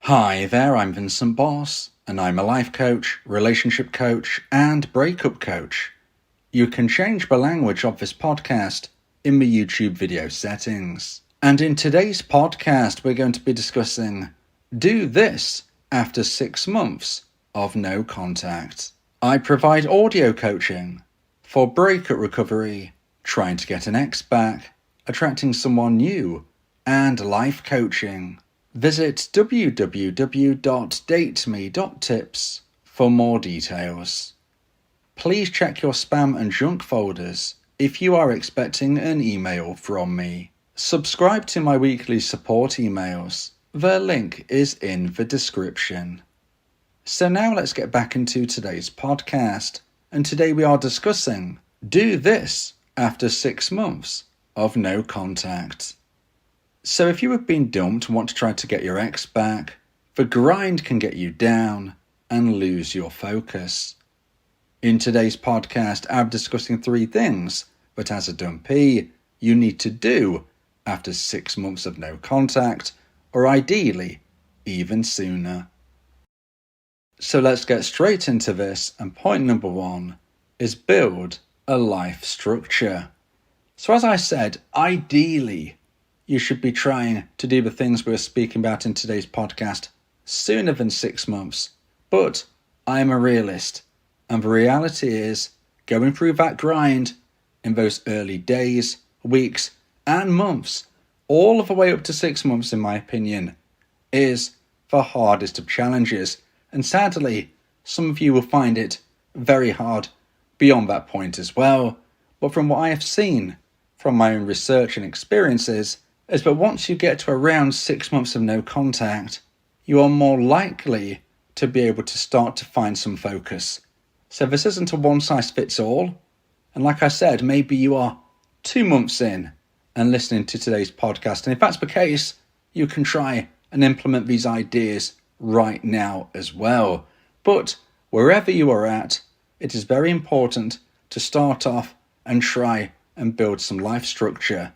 Hi there, I'm Vincent Bos, and I'm a life coach, relationship coach, and breakup coach. You can change the language of this podcast in the YouTube video settings. And in today's podcast, we're going to be discussing do this after 6 months of no contact. I provide audio coaching for breakup recovery, trying to get an ex back, attracting someone new, and life coaching. Visit www.dateme.tips for more details. Please check your spam and junk folders if you are expecting an email from me. Subscribe to my weekly support emails. The link is in the description. So now let's get back into today's podcast. And today we are discussing do this after 6 months of no contact. So if you have been dumped and want to try to get your ex back, the grind can get you down and lose your focus. In today's podcast, I'm discussing 3 things that as a dumpee, you need to do after 6 months of no contact, or ideally, even sooner. So let's get straight into this, and point number 1 is build a life structure. So as I said, ideally, you should be trying to do the things we're speaking about in today's podcast sooner than 6 months. But I am a realist, and the reality is going through that grind in those early days, weeks, and months, all of the way up to 6 months, in my opinion, is the hardest of challenges. And sadly, some of you will find it very hard beyond that point as well. But from what I have seen from my own research and experiences, is that once you get to around 6 months of no contact, you are more likely to be able to start to find some focus. So this isn't a one-size-fits-all. And like I said, maybe you are 2 months in and listening to today's podcast. And if that's the case, you can try and implement these ideas right now as well. But wherever you are at, it is very important to start off and try and build some life structure.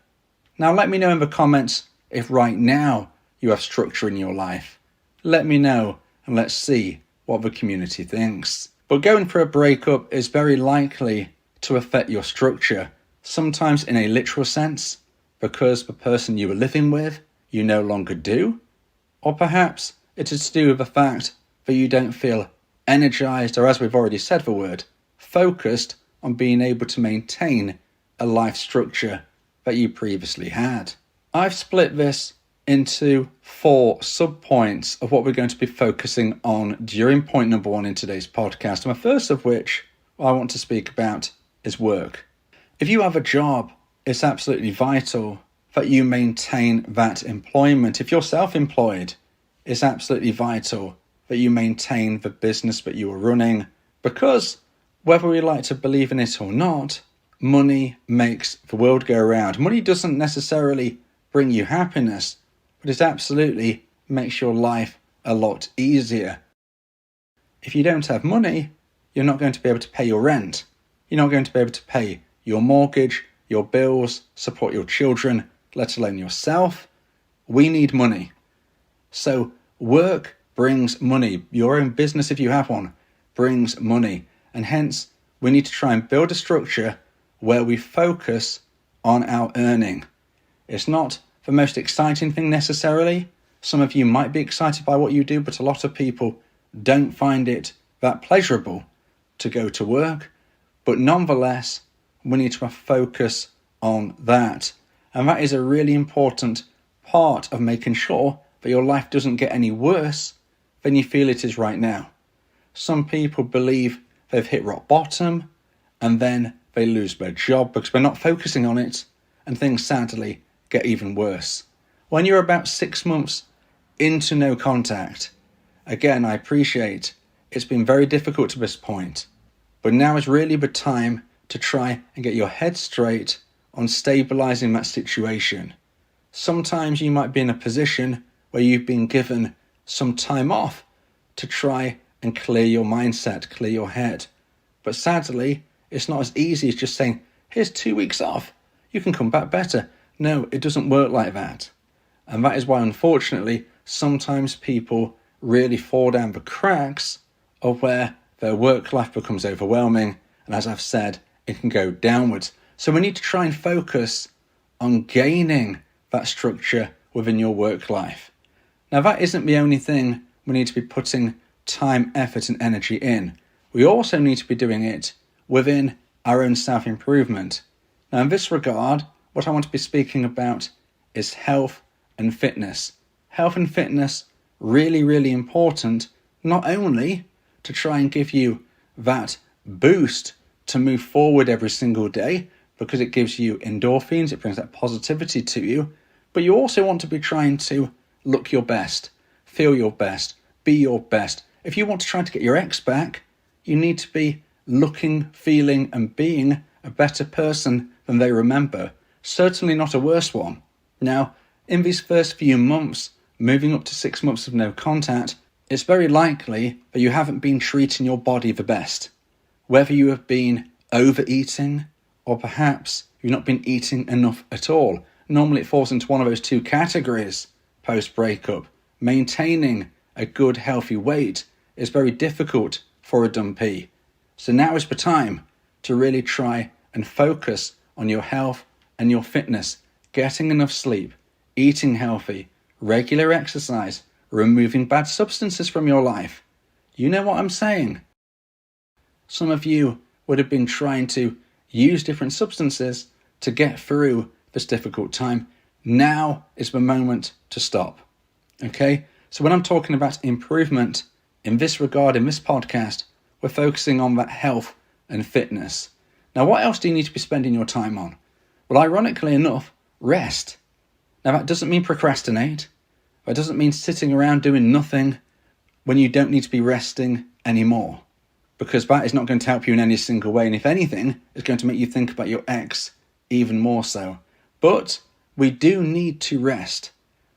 Now let me know in the comments if right now you have structure in your life. Let me know and let's see what the community thinks. But going through a breakup is very likely to affect your structure, sometimes in a literal sense, because the person you were living with you no longer do, or perhaps it is to do with the fact that you don't feel energized, or as we've already said the word, focused on being able to maintain a life structure that you previously had. I've split this into 4 sub-points of what we're going to be focusing on during point number 1 in today's podcast. And the first of which I want to speak about is work. If you have a job, it's absolutely vital that you maintain that employment. If you're self-employed, it's absolutely vital that you maintain the business that you are running, because whether we like to believe in it or not, money makes the world go round. Money doesn't necessarily bring you happiness, but it absolutely makes your life a lot easier. If you don't have money, you're not going to be able to pay your rent. You're not going to be able to pay your mortgage, your bills, support your children, let alone yourself. We need money. So work brings money. Your own business, if you have one, brings money. And hence, we need to try and build a structure where we focus on our earning. It's not the most exciting thing necessarily. Some of you might be excited by what you do, but a lot of people don't find it that pleasurable to go to work. But nonetheless, we need to focus on that. And that is a really important part of making sure that your life doesn't get any worse than you feel it is right now. Some people believe they've hit rock bottom and then they lose their job because they're not focusing on it, and things sadly get even worse. When you're about 6 months into no contact, again, I appreciate it's been very difficult to this point, but now is really the time to try and get your head straight on stabilizing that situation. Sometimes you might be in a position where you've been given some time off to try and clear your mindset, clear your head. But sadly, it's not as easy as just saying, here's 2 weeks off, you can come back better. No, it doesn't work like that. And that is why, unfortunately, sometimes people really fall down the cracks of where their work life becomes overwhelming, and as I've said, it can go downwards. So we need to try and focus on gaining that structure within your work life. Now, that isn't the only thing we need to be putting time, effort, and energy in. We also need to be doing it within our own self-improvement. Now, in this regard, what I want to be speaking about is health and fitness. Health and fitness, really, really important, not only to try and give you that boost to move forward every single day, because it gives you endorphins, it brings that positivity to you, but you also want to be trying to look your best, feel your best, be your best. If you want to try to get your ex back, you need to be looking, feeling, and being a better person than they remember. Certainly not a worse one. Now, in these first few months, moving up to 6 months of no contact, it's very likely that you haven't been treating your body the best. Whether you have been overeating, or perhaps you've not been eating enough at all. Normally it falls into one of those two categories post-breakup. Maintaining a good, healthy weight is very difficult for a dumpee. So now is the time to really try and focus on your health and your fitness, getting enough sleep, eating healthy, regular exercise, removing bad substances from your life. You know what I'm saying? Some of you would have been trying to use different substances to get through this difficult time. Now is the moment to stop. Okay? So when I'm talking about improvement in this regard, in this podcast, we're focusing on that health and fitness. Now, what else do you need to be spending your time on? Well, ironically enough, rest. Now, that doesn't mean procrastinate. That doesn't mean sitting around doing nothing when you don't need to be resting anymore, because that is not going to help you in any single way. And if anything, it's going to make you think about your ex even more so. But we do need to rest.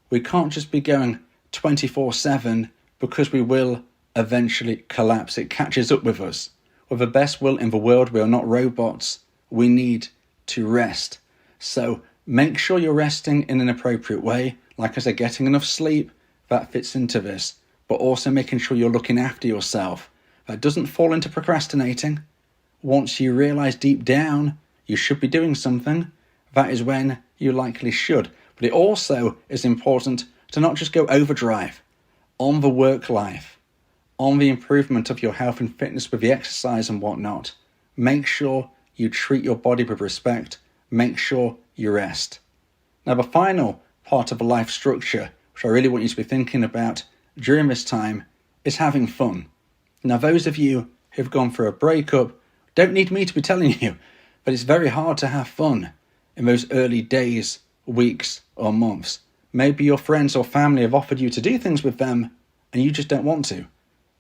We can't just be going 24/7, because we will eventually collapse. It catches up with us. With the best will in the world, we are not robots. We need to rest. So make sure you're resting in an appropriate way. Like I said, getting enough sleep, that fits into this. But also making sure you're looking after yourself. That doesn't fall into procrastinating. Once you realize deep down you should be doing something, that is when you likely should. But it also is important to not just go overdrive on the work life, on the improvement of your health and fitness with the exercise and whatnot. Make sure you treat your body with respect. Make sure you rest. Now, the final part of a life structure, which I really want you to be thinking about during this time, is having fun. Now, those of you who've gone through a breakup don't need me to be telling you, but it's very hard to have fun in those early days, weeks, or months. Maybe your friends or family have offered you to do things with them, and you just don't want to.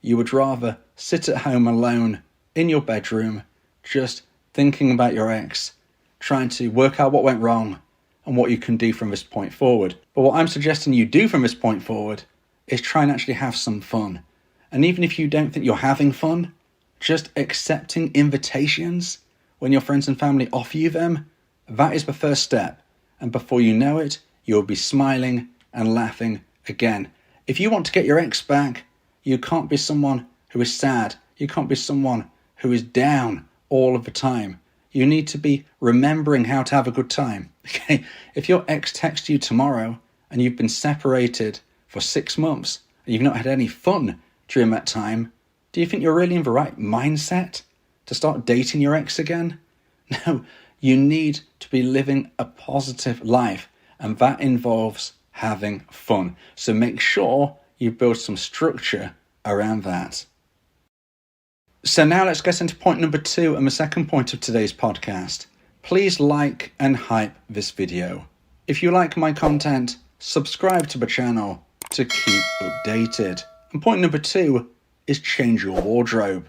You would rather sit at home alone in your bedroom, just thinking about your ex, trying to work out what went wrong and what you can do from this point forward. But what I'm suggesting you do from this point forward is try and actually have some fun. And even if you don't think you're having fun, just accepting invitations when your friends and family offer you them, that is the first step. And before you know it, you'll be smiling and laughing again. If you want to get your ex back, you can't be someone who is sad. You can't be someone who is down all of the time. You need to be remembering how to have a good time. Okay? If your ex texts you tomorrow and you've been separated for 6 months and you've not had any fun during that time, do you think you're really in the right mindset to start dating your ex again? No, you need to be living a positive life, and that involves having fun. So make sure you build some structure around that. So now let's get into point number 2 and the second point of today's podcast. Please like and hype this video. If you like my content, subscribe to the channel to keep updated. And point number 2 is change your wardrobe.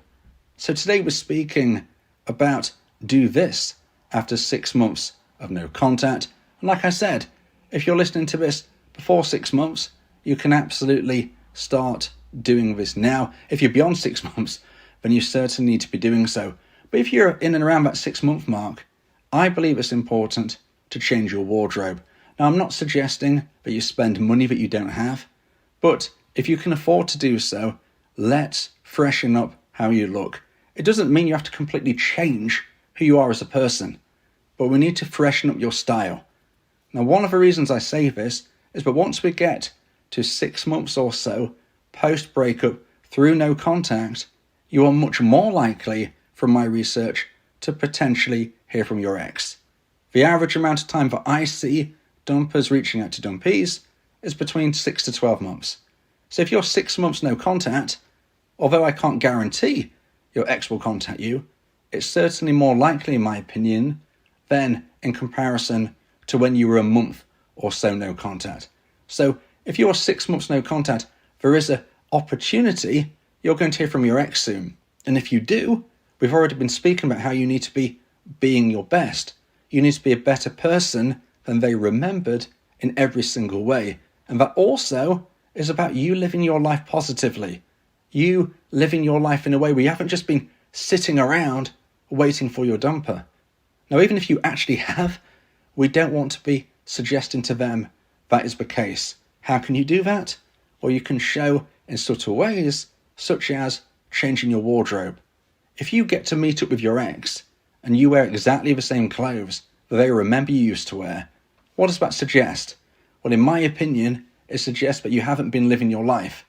So today we're speaking about do this after 6 months of no contact. And like I said, if you're listening to this before 6 months, you can absolutely start doing this now. If you're beyond 6 months, then you certainly need to be doing so. But if you're in and around that 6 month mark, I believe it's important to change your wardrobe. Now, I'm not suggesting that you spend money that you don't have, but If you can afford to do so, let's freshen up how you look. It doesn't mean you have to completely change who you are as a person, but we need to freshen up your style. Now, one of the reasons I say this is that once we get to 6 months or so post-breakup through no contact, you are much more likely, from my research, to potentially hear from your ex. The average amount of time that I see dumpers reaching out to dumpees is between 6 to 12 months. So if you're 6 months no contact, although I can't guarantee your ex will contact you, it's certainly more likely, in my opinion, than in comparison to when you were a month or so no contact. So if you're 6 months no contact, there is an opportunity you're going to hear from your ex soon. And if you do, we've already been speaking about how you need to be being your best. You need to be a better person than they remembered in every single way. And that also is about you living your life positively. You living your life in a way where you haven't just been sitting around waiting for your dumper. Now, even if you actually have, we don't want to be suggesting to them that is the case. How can you do that? Well, you can show in subtle ways, such as changing your wardrobe. If you get to meet up with your ex and you wear exactly the same clothes that they remember you used to wear, what does that suggest? Well, in my opinion, it suggests that you haven't been living your life.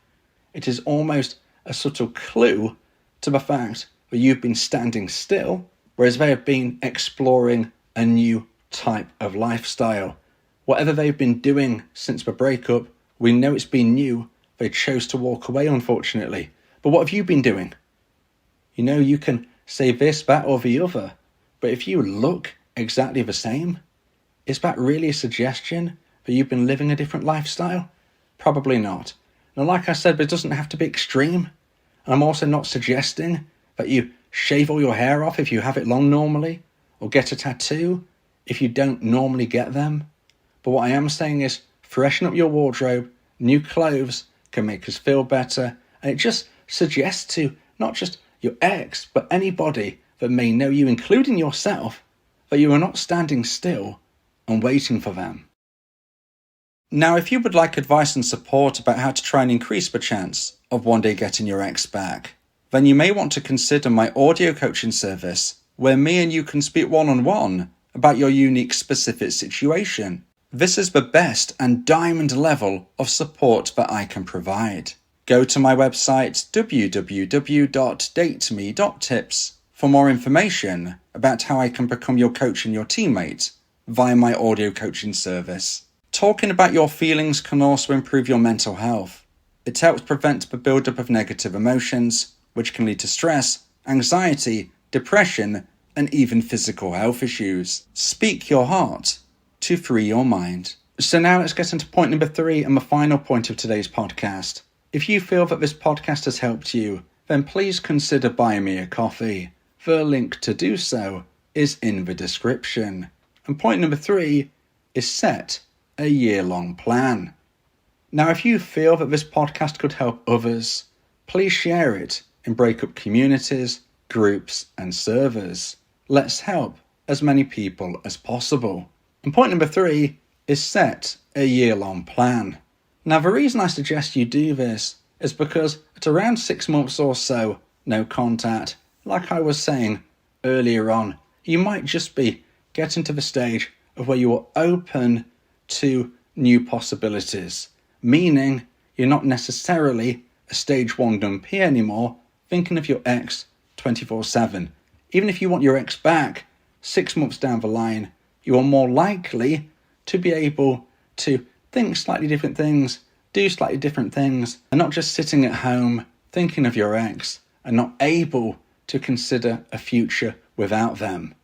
It is almost a subtle clue to the fact that you've been standing still, whereas they have been exploring a new type of lifestyle. Whatever they've been doing since the breakup, we know it's been new. They chose to walk away, unfortunately. But what have you been doing? You know, you can say this, that, or the other, but if you look exactly the same, is that really a suggestion that you've been living a different lifestyle? Probably not. Now, like I said, it doesn't have to be extreme. And I'm also not suggesting that you shave all your hair off if you have it long normally, or get a tattoo if you don't normally get them. But what I am saying is freshen up your wardrobe. New clothes can make us feel better. And it just suggests to not just your ex, but anybody that may know you, including yourself, that you are not standing still and waiting for them. Now, if you would like advice and support about how to try and increase the chance of one day getting your ex back, then you may want to consider my audio coaching service, where me and you can speak one-on-one about your unique specific situation. This is the best and diamond level of support that I can provide. Go to my website www.dateme.tips for more information about how I can become your coach and your teammate via my audio coaching service. Talking about your feelings can also improve your mental health. It helps prevent the buildup of negative emotions, which can lead to stress, anxiety, depression, and even physical health issues. Speak your heart to free your mind. So now let's get into point number 3 and the final point of today's podcast. If you feel that this podcast has helped you, then please consider buying me a coffee. The link to do so is in the description. And point number 3 is set a year-long plan. Now, if you feel that this podcast could help others, please share it in breakup communities, groups, and servers. Let's help as many people as possible. And point number 3 is set a year-long plan. Now, the reason I suggest you do this is because at around 6 months or so, no contact, like I was saying earlier on, you might just be getting to the stage of where you are open to new possibilities, meaning you're not necessarily a stage 1 dumpee anymore, thinking of your ex 24/7. Even if you want your ex back 6 months down the line, you are more likely to be able to think slightly different things, do slightly different things, and not just sitting at home thinking of your ex and not able to consider a future without them.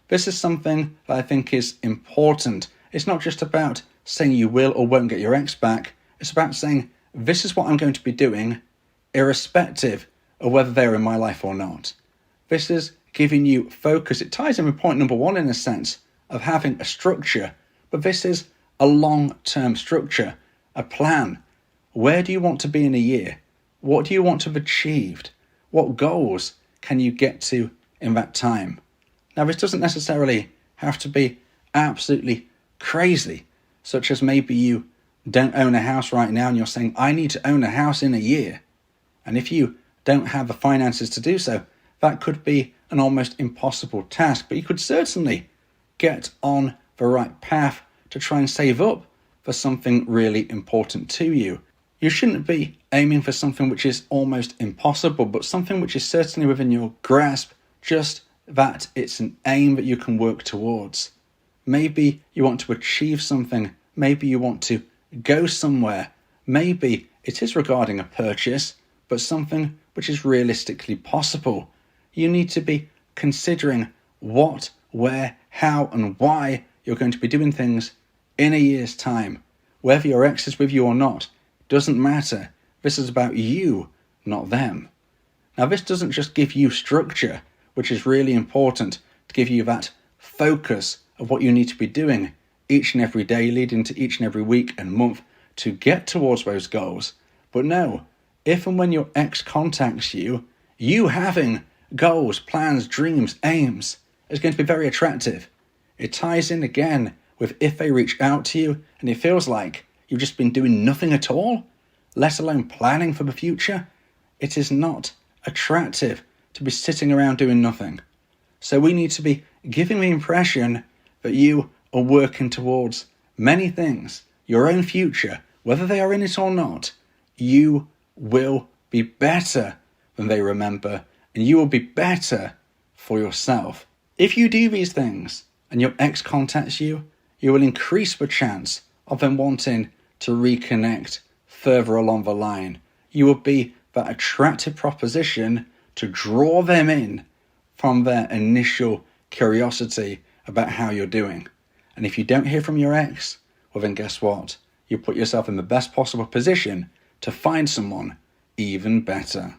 This is something that I think is important. It's not just about saying you will or won't get your ex back. It's about saying, this is what I'm going to be doing, irrespective of whether they're in my life or not. This is giving you focus. It ties in with point number 1 in a sense of having a structure, but this is a long-term structure, a plan. Where do you want to be in a year? What do you want to have achieved? What goals can you get to in that time? Now, this doesn't necessarily have to be absolutely crazy, such as maybe you don't own a house right now and you're saying, I need to own a house in a year. And if you don't have the finances to do so, that could be an almost impossible task, but you could certainly get on the right path to try and save up for something really important to you. You shouldn't be aiming for something which is almost impossible, but something which is certainly within your grasp, just that it's an aim that you can work towards. Maybe you want to achieve something, maybe you want to go somewhere, maybe it is regarding a purchase, but something which is realistically possible. You need to be considering what, where, how, and why you're going to be doing things in a year's time. Whether your ex is with you or not, doesn't matter. This is about you, not them. Now, this doesn't just give you structure, which is really important to give you that focus of what you need to be doing each and every day, leading to each and every week and month to get towards those goals. But no, if and when your ex contacts you, you having goals, plans, dreams, aims is going to be very attractive. It ties in again with if they reach out to you and it feels like you've just been doing nothing at all, let alone planning for the future. It is not attractive to be sitting around doing nothing. So we need to be giving the impression that you are working towards many things, your own future, whether they are in it or not. You will be better than they remember, and you will be better for yourself. If you do these things and your ex contacts you, you will increase the chance of them wanting to reconnect further along the line. You will be that attractive proposition to draw them in from their initial curiosity about how you're doing. And if you don't hear from your ex, well then guess what? You put yourself in the best possible position to find someone even better.